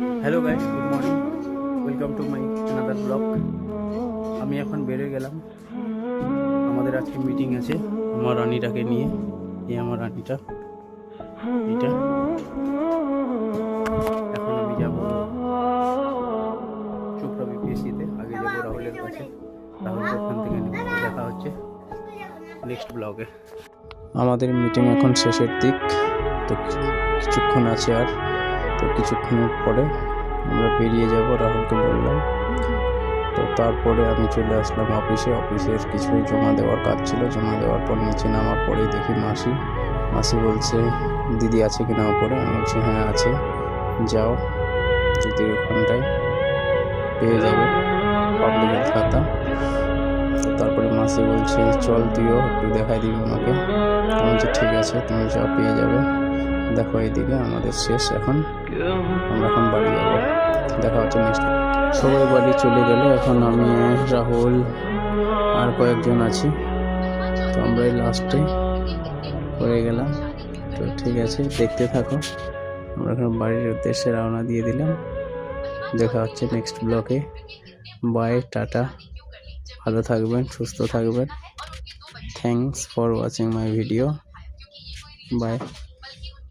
Hello guys, good morning, welcome to my another blog. আমি এখন বেরিয়ে গেলাম। আমাদের আজকে মিটিং আছে আমার রানিটাকে নিয়ে। এই আমার রানিটা, এটা। এখন আমি যাব চোপড়া বিপিএসসিতে, আগে যাব রাহুলের কাছে। রাহুলকে ওখান থেকে নেব। দেখা হচ্ছে নেক্সট ব্লগে। আমাদের মিটিং এখন শেষের দিক, তো কিছুক্ষণ আছে আর। তো কিছুক্ষণের পরে আমরা বেরিয়ে যাব, রাহুলকে বললাম। তো তারপরে আমি চলে আসলাম অফিসের কিছু জমা দেওয়ার কাজ ছিল। জমা দেওয়ার পর নিচে নামার পরেই দেখি মাসি বলছে দিদি আছে কিনা উপরে। আমি বলছি হ্যাঁ আছে, যাও, দিদির ওখানটায় পেয়ে যাবে পাবলিকের খাতা। তো তারপরে মাসি বলছে চল তুইও একটু দেখাই দিবি আমাকে। আমি বলছি ঠিক আছে, তুমি যাও, পেয়ে যাবে। দেখো এইদিকে আমাদের শেষ। আমরা এখন বাড়ি যাবো। দেখা হচ্ছে নেক্সট। সবাই বাড়ি চলে গেল। এখন আমি, রাহুল আর কয়েকজন আছি। তো আমরা এই লাস্টে হয়ে গেলাম। তো ঠিক আছে, দেখতে থাকো। আমরা এখন বাড়ির উদ্দেশ্যে রওনা দিয়ে দিলাম। দেখা হচ্ছে নেক্সট ব্লগে। বাই, টাটা, ভালো থাকবেন, সুস্থ থাকবেন। Thanks for watching my video. By.